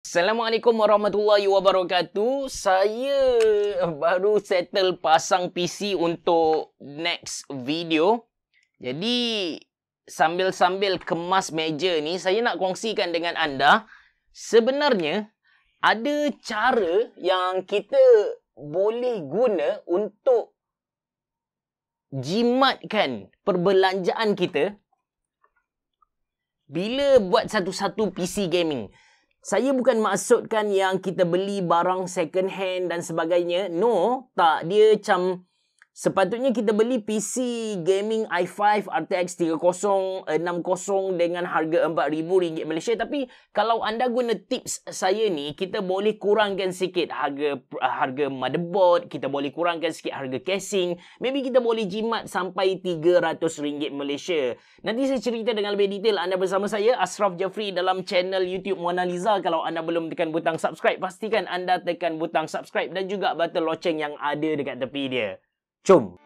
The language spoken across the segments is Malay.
Assalamualaikum warahmatullahi wabarakatuh. Saya baru settle pasang PC untuk next video. Jadi sambil-sambil kemas meja ni, saya nak kongsikan dengan anda. Sebenarnya ada cara yang kita boleh guna untuk jimatkan perbelanjaan kita bila buat satu-satu PC gaming. Saya bukan maksudkan yang kita beli barang second hand dan sebagainya. No, tak. Dia macam sepatutnya kita beli PC gaming i5 RTX 3060 dengan harga RM4,000 Malaysia. Tapi kalau anda guna tips saya ni, kita boleh kurangkan sikit harga motherboard, kita boleh kurangkan sikit harga casing. Maybe kita boleh jimat sampai RM300 Malaysia. Nanti saya cerita dengan lebih detail. Anda bersama saya, Ashraf Jeffrey, dalam channel YouTube Mona Lisa. Kalau anda belum tekan butang subscribe, pastikan anda tekan butang subscribe dan juga butang loceng yang ada dekat tepi dia. Jom!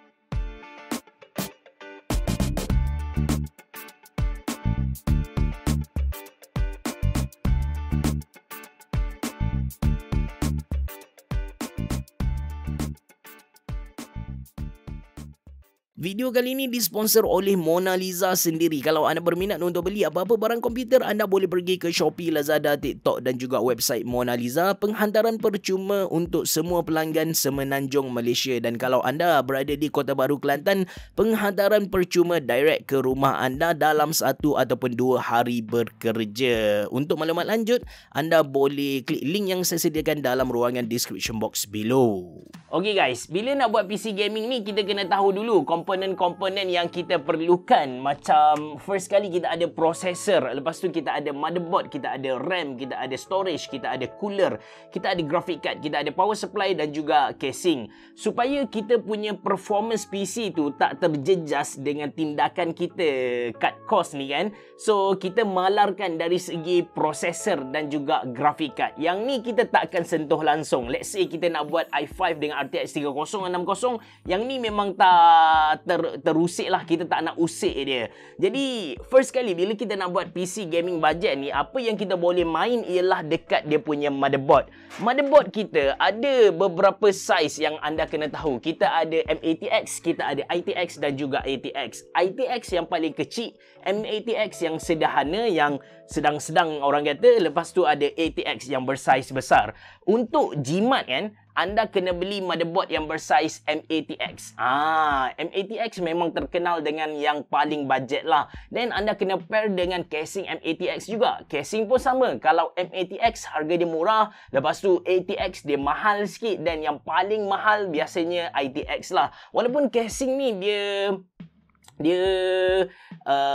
Video kali ini disponsor oleh Mona Lisa sendiri. Kalau anda berminat untuk beli apa-apa barang komputer, anda boleh pergi ke Shopee, Lazada, TikTok dan juga website Mona Lisa. Penghantaran percuma untuk semua pelanggan semenanjung Malaysia. Dan kalau anda berada di Kota Baru, Kelantan, penghantaran percuma direct ke rumah anda dalam 1 ataupun 2 hari bekerja. Untuk maklumat lanjut, anda boleh klik link yang saya sediakan dalam ruangan description box below. Okay guys, bila nak buat PC gaming ni, kita kena tahu dulu komponen-komponen yang kita perlukan. Macam first kali kita ada processor, lepas tu kita ada motherboard, kita ada RAM, kita ada storage, kita ada cooler, kita ada graphic card, kita ada power supply dan juga casing. Supaya kita punya performance PC tu tak terjejas dengan tindakan kita cut cost ni kan. So kita malarkan dari segi processor dan juga graphic card. Yang ni kita tak akan sentuh langsung. Let's say kita nak buat i5 dengan RTX 3060, yang ni memang tak terusik lah, kita tak nak usik dia. Jadi first kali bila kita nak buat PC gaming budget ni, apa yang kita boleh main ialah dekat dia punya motherboard. Motherboard kita ada beberapa size yang anda kena tahu. Kita ada M80X, kita ada ITX dan juga ATX. ITX yang paling kecil, M80X yang sederhana, yang sedang-sedang orang kata, lepas tu ada ATX yang bersaiz besar. Untuk jimat kan, anda kena beli motherboard yang bersaiz M80X. M80X memang terkenal dengan yang paling budget lah. Dan anda kena pair dengan casing M80X juga. Casing pun sama. Kalau M80X harga dia murah, lepas tu ATX dia mahal sikit, dan yang paling mahal biasanya ITX lah. Walaupun casing ni dia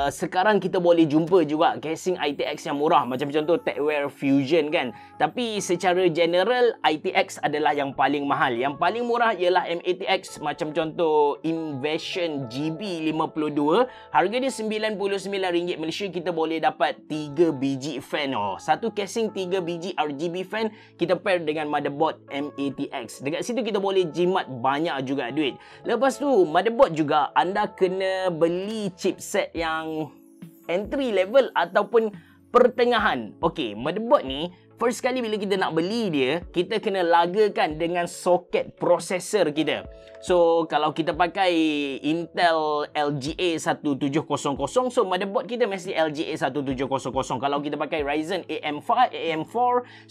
sekarang kita boleh jumpa juga casing ITX yang murah, macam contoh TechWare Fusion kan. Tapi secara general ITX adalah yang paling mahal. Yang paling murah ialah M80X, macam contoh Invasion GB52, harga dia RM99 Malaysia. Kita boleh dapat 3 biji fan. Satu casing 3 biji RGB fan, kita pair dengan motherboard M80X. Dekat situ kita boleh jimat banyak juga duit. Lepas tu motherboard juga anda kena beli chipset yang entry level ataupun pertengahan. Okey, motherboard ni first kali bila kita nak beli dia, kita kena lagakan dengan soket processor kita. So kalau kita pakai Intel LGA 1700, so motherboard kita mesti LGA 1700. Kalau kita pakai Ryzen AM4,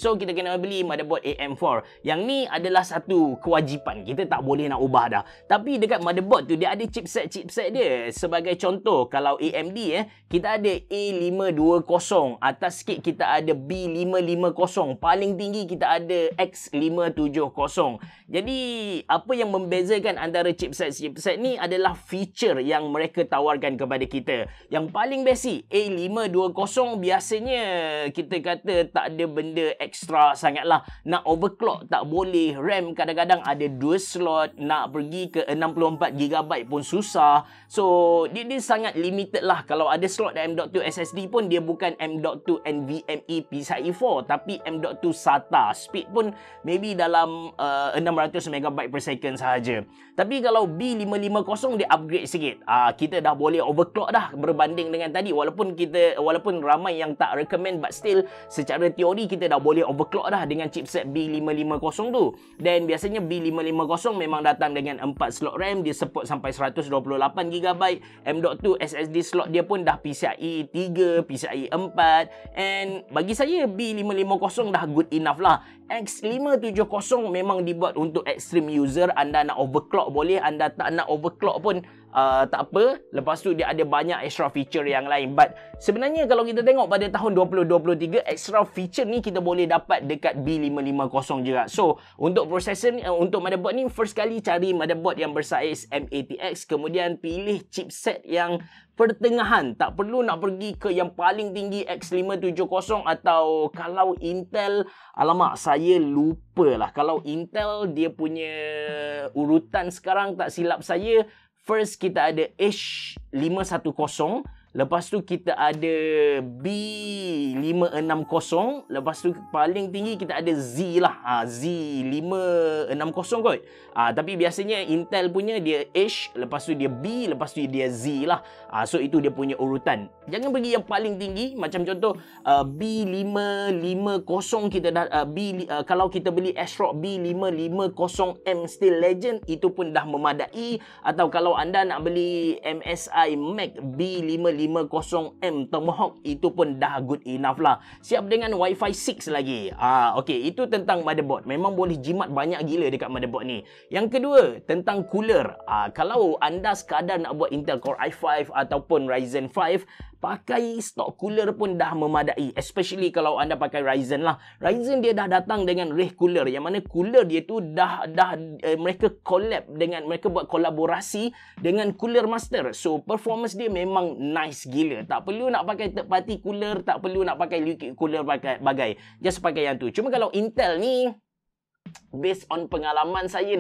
so kita kena beli motherboard AM4. Yang ni adalah satu kewajipan, kita tak boleh nak ubah dah. Tapi dekat motherboard tu dia ada chipset dia. Sebagai contoh, kalau AMD kita ada A520, atas sikit kita ada B550, paling tinggi kita ada X570. Jadi apa yang membezakan antara chipset ni adalah feature yang mereka tawarkan kepada kita. Yang paling basic, A520 biasanya kita kata tak ada benda ekstra sangatlah. Nak overclock tak boleh, RAM kadang-kadang ada 2 slot, nak pergi ke 64GB pun susah. So dia sangat limited lah. Kalau ada slot M.2 SSD pun dia bukan M.2 NVMe PCIe 4, tapi tapi M.2 SATA. Speed pun maybe dalam 600 MB per second sahaja. Tapi kalau B550 dia upgrade sikit. Kita dah boleh overclock dah berbanding dengan tadi. Walaupun ramai yang tak recommend, but still secara teori kita dah boleh overclock dah dengan chipset B550 tu. Dan biasanya B550 memang datang dengan 4 slot RAM, dia support sampai 128GB. M.2 SSD slot dia pun dah PCIe 3, PCIe 4, and bagi saya B550 dah good enough lah. X570 memang dibuat untuk extreme user. Anda nak overclock boleh, anda tak nak overclock pun tak apa. Lepas tu dia ada banyak extra feature yang lain. But sebenarnya kalau kita tengok pada tahun 2023, extra feature ni kita boleh dapat dekat B550 juga. So untuk processor ni, untuk motherboard ni, first kali cari motherboard yang bersaiz M80X, kemudian pilih chipset yang pertengahan. Tak perlu nak pergi ke yang paling tinggi X570, atau kalau Intel, alamak saya lupa lah. Kalau Intel dia punya urutan sekarang tak silap saya, first kita ada H510, lepas tu kita ada B560, lepas tu paling tinggi kita ada Z lah, Z560 kot. Tapi biasanya Intel punya dia H, lepas tu dia B, lepas tu dia Z lah. So itu dia punya urutan. Jangan pergi yang paling tinggi. Macam contoh B550 kita dah kalau kita beli ASRock B550M Steel Legend, itu pun dah memadai. Atau kalau anda nak beli MSI Mac B550M Tomahawk, itu pun dah good enough lah. Siap dengan Wi-Fi 6 lagi. Okay, itu tentang motherboard. Memang boleh jimat banyak gila dekat motherboard ni. Yang kedua, tentang cooler. Kalau anda sekadar nak buat Intel Core i5 ataupun Ryzen 5, pakai stok cooler pun dah memadai. Especially kalau anda pakai Ryzen lah. Ryzen dia dah datang dengan Ray cooler, yang mana cooler dia tu mereka buat kolaborasi dengan Cooler Master. So performance dia memang nice gila. Tak perlu nak pakai third party cooler, tak perlu nak pakai liquid cooler bagai. Just pakai yang tu. Cuma kalau Intel ni, based on pengalaman saya,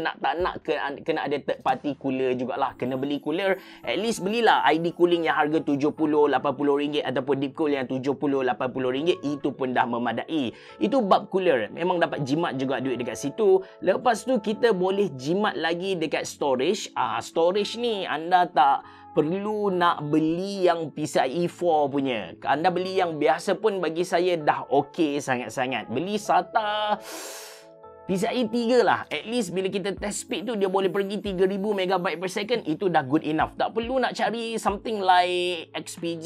kena ada third party cooler jugalah. Kena beli cooler, at least belilah ID cooling yang harga RM70-80 ataupun deep cool yang RM70-80. Itu pun dah memadai. Itu bab cooler. Memang dapat jimat juga duit dekat situ. Lepas tu kita boleh jimat lagi dekat storage. Storage ni anda tak perlu nak beli yang PCIe 4 punya. Anda beli yang biasa pun bagi saya dah okey sangat-sangat. Beli SATA PCIe 3 lah. At least bila kita test speed tu, dia boleh pergi 3000 MB per second. Itu dah good enough. Tak perlu nak cari something like XPG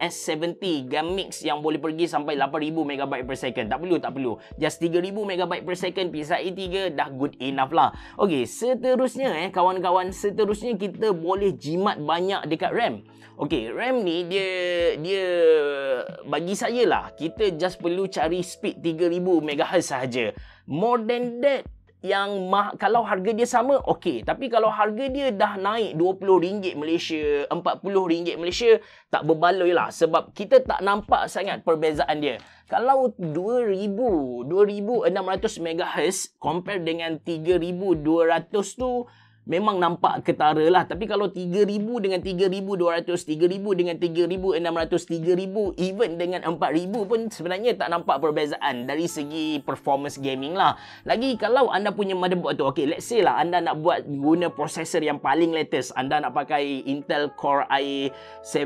S70 Gammix yang boleh pergi sampai 8000 MB per second. Tak perlu. Just 3000 MB per second PCIe 3 dah good enough lah. Okay, seterusnya kawan-kawan, seterusnya kita boleh jimat banyak dekat RAM. Okay, RAM ni dia bagi saya lah, kita just perlu cari speed 3000 MHz sahaja. More than that, yang kalau harga dia sama, okey. Tapi kalau harga dia dah naik RM20 Malaysia, RM40 Malaysia, tak berbaloi lah. Sebab kita tak nampak sangat perbezaan dia. Kalau 2600 MHz compare dengan 3200 tu, memang nampak ketara lah. Tapi kalau 3000 dengan 3200, 3000 dengan 3600, 3000 even dengan 4000 pun sebenarnya tak nampak perbezaan dari segi performance gaming lah. Lagi kalau anda punya motherboard tu, okay, let's say lah anda nak guna processor yang paling latest. Anda nak pakai Intel Core i7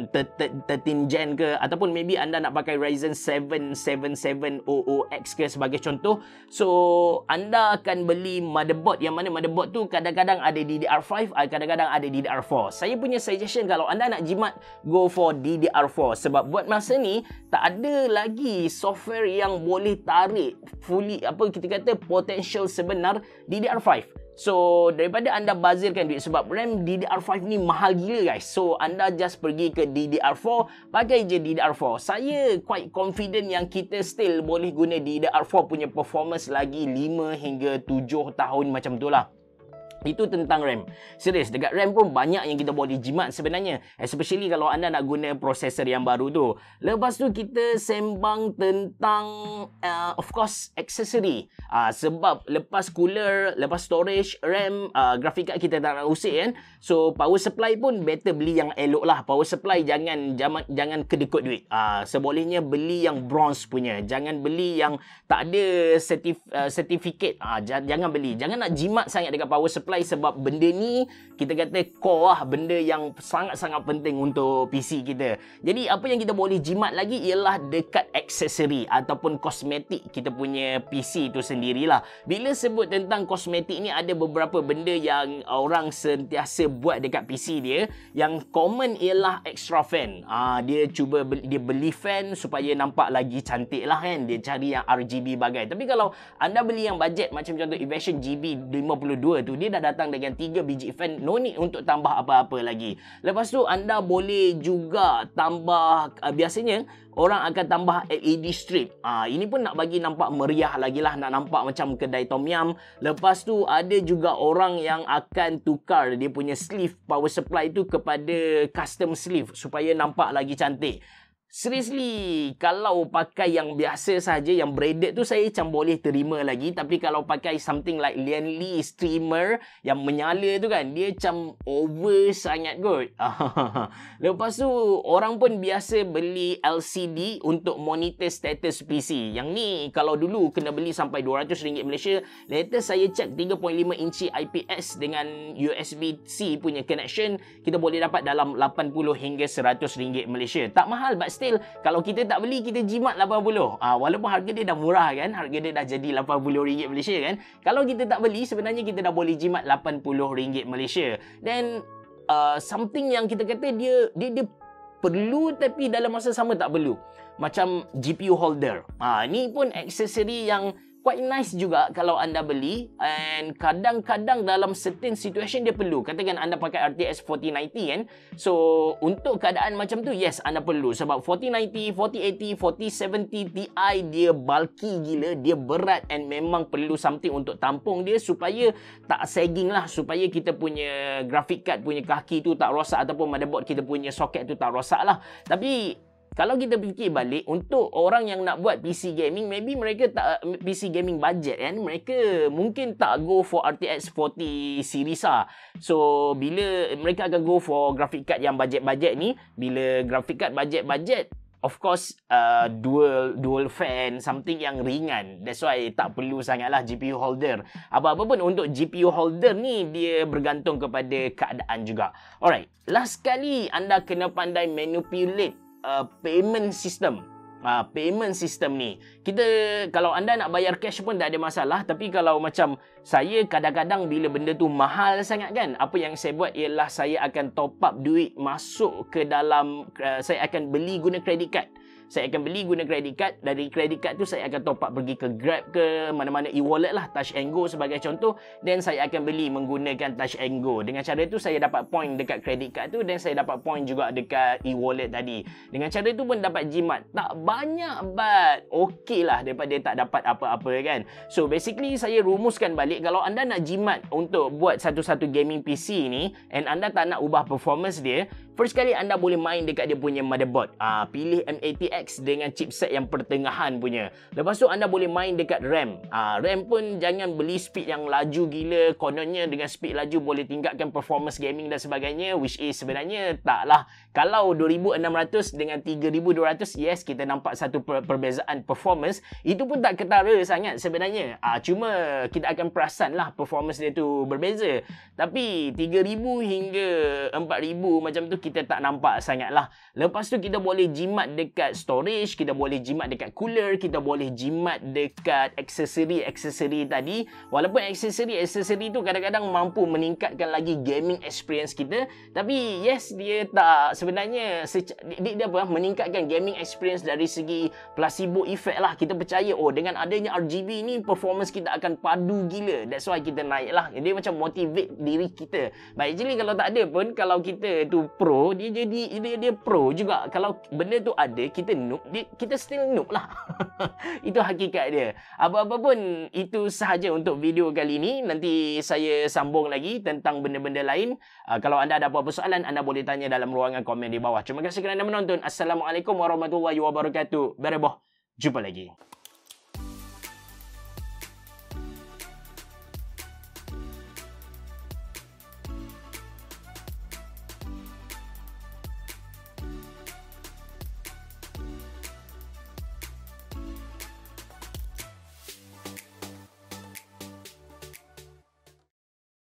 13 Gen ke, ataupun maybe anda nak pakai Ryzen 7 7700X ke sebagai contoh. So anda akan beli motherboard yang mana motherboard tu kadang-kadang ada DDR5, kadang-kadang ada DDR4. Saya punya suggestion, kalau anda nak jimat, go for DDR4. Sebab buat masa ni tak ada lagi software yang boleh tarik fully, kita kata potential sebenar DDR5. So daripada anda bazirkan duit, sebab RAM DDR5 ni mahal gila guys. So anda just pergi ke DDR4, pakai je DDR4. Saya quite confident yang kita still boleh guna DDR4 punya performance lagi 5 hingga 7 tahun macam tu lah. Itu tentang RAM. Serius, dekat RAM pun banyak yang kita boleh jimat sebenarnya. Especially kalau anda nak guna prosesor yang baru tu. Lepas tu kita sembang tentang of course aksesori. Sebab lepas cooler, lepas storage, RAM, graphic card kita tak nak usik kan. So power supply pun better beli yang elok lah. Power supply jangan kedekut duit. Sebolehnya beli yang bronze punya. Jangan beli yang tak ada certificate. Jangan beli. Jangan nak jimat sangat dekat power supply sebab benda ni kita kata core lah, benda yang sangat-sangat penting untuk PC kita. Jadi apa yang kita boleh jimat lagi ialah dekat aksesori ataupun kosmetik kita punya PC tu sendirilah. Bila sebut tentang kosmetik ni, ada beberapa benda yang orang sentiasa buat dekat PC dia. Yang common ialah extra fan. Dia cuba dia beli fan supaya nampak lagi cantik lah kan. Dia cari yang RGB bagai. Tapi kalau anda beli yang bajet macam contoh Evasion GB52 tu, dia dah datang dengan 3 biji fan, no need untuk tambah apa-apa lagi. Lepas tu anda boleh juga tambah, biasanya orang akan tambah LED strip. Ini pun nak bagi nampak meriah lagi lah, nak nampak macam kedai tom yum. Lepas tu ada juga orang yang akan tukar dia punya sleeve power supply tu kepada custom sleeve supaya nampak lagi cantik. Seriously, kalau pakai yang biasa saja, yang braided tu saya macam boleh terima lagi. Tapi kalau pakai something like Lian Li streamer yang menyala tu kan, dia macam over sangat kot. Lepas tu, orang pun biasa beli LCD untuk monitor status PC. Yang ni, kalau dulu kena beli sampai RM200 Malaysia, later saya cek 3.5 inci IPS dengan USB-C punya connection, kita boleh dapat dalam 80 hingga RM100 Malaysia. Tak mahal, but still, kalau kita tak beli, kita jimat 80. Walaupun harga dia dah murah kan, harga dia dah jadi RM80 Malaysia kan. Kalau kita tak beli, sebenarnya kita dah boleh jimat RM80 Malaysia. Then something yang kita kata dia perlu tapi dalam masa sama tak perlu. Macam GPU holder. Ni pun aksesori yang quite nice juga kalau anda beli, and kadang-kadang dalam certain situation dia perlu. Katakan anda pakai RTX 4090 kan. So untuk keadaan macam tu, yes, anda perlu. Sebab 4090, 4080, 4070 Ti dia bulky gila, dia berat, and memang perlu something untuk tampung dia supaya tak sagging lah, supaya kita punya graphic card punya kaki tu tak rosak ataupun motherboard kita punya socket tu tak rosak lah. Tapi kalau kita fikir balik, untuk orang yang nak buat PC gaming, maybe mereka tak PC gaming budget kan, mereka mungkin tak go for RTX 40 series lah. So bila mereka akan go for graphic card yang budget-budget ni, bila graphic card budget-budget, of course dual fan, something yang ringan. That's why tak perlu sangatlah GPU holder. Apa-apa pun untuk GPU holder ni, dia bergantung kepada keadaan juga. Alright, last kali anda kena pandai manipulate payment system. Payment system ni, kita kalau anda nak bayar cash pun tak ada masalah. Tapi kalau macam saya, kadang-kadang bila benda tu mahal sangat kan, apa yang saya buat ialah saya akan top up duit masuk ke dalam, saya akan beli guna credit card. Saya akan beli guna credit card. Dari credit card tu saya akan top up pergi ke Grab ke mana-mana e-wallet lah, Touch and Go sebagai contoh. Dan saya akan beli menggunakan Touch and Go. Dengan cara tu saya dapat point dekat credit card tu, dan saya dapat point juga dekat e-wallet tadi. Dengan cara tu pun dapat jimat. Tak banyak, but okey lah daripada tak dapat apa-apa kan. So basically saya rumuskan balik, kalau anda nak jimat untuk buat satu-satu gaming PC ni, and anda tak nak ubah performance dia, first kali anda boleh main dekat dia punya motherboard. Pilih M80X dengan chipset yang pertengahan punya. Lepas tu anda boleh main dekat RAM. RAM pun jangan beli speed yang laju gila. Kononnya dengan speed laju boleh tingkatkan performance gaming dan sebagainya, which is sebenarnya taklah. Kalau 2600 dengan 3200, yes, kita nampak satu perbezaan performance. Itu pun tak ketara sangat sebenarnya. Cuma kita akan perasan lah performance dia tu berbeza. Tapi 3000 hingga 4000 macam tu kita tak nampak sangat lah. Lepas tu kita boleh jimat dekat storage, kita boleh jimat dekat cooler, kita boleh jimat dekat aksesori tadi. Walaupun aksesori tu kadang-kadang mampu meningkatkan lagi gaming experience kita, tapi yes, dia tak sebenarnya dia apa, meningkatkan gaming experience dari segi placebo effect lah. Kita percaya, oh dengan adanya RGB ni performance kita akan padu gila, that's why kita naik lah. Dia macam motivate diri kita. But actually kalau tak ada pun, kalau kita tu pro pro, dia pro juga. Kalau benda tu ada, kita noob, kita still noob lah. Itu hakikat dia. Apa-apa pun, itu sahaja untuk video kali ini. Nanti saya sambung lagi tentang benda-benda lain. Kalau anda ada apa-apa soalan, anda boleh tanya dalam ruangan komen di bawah. Terima kasih kerana menonton. Assalamualaikum warahmatullahi wabarakatuh. Bereboh. Jumpa lagi.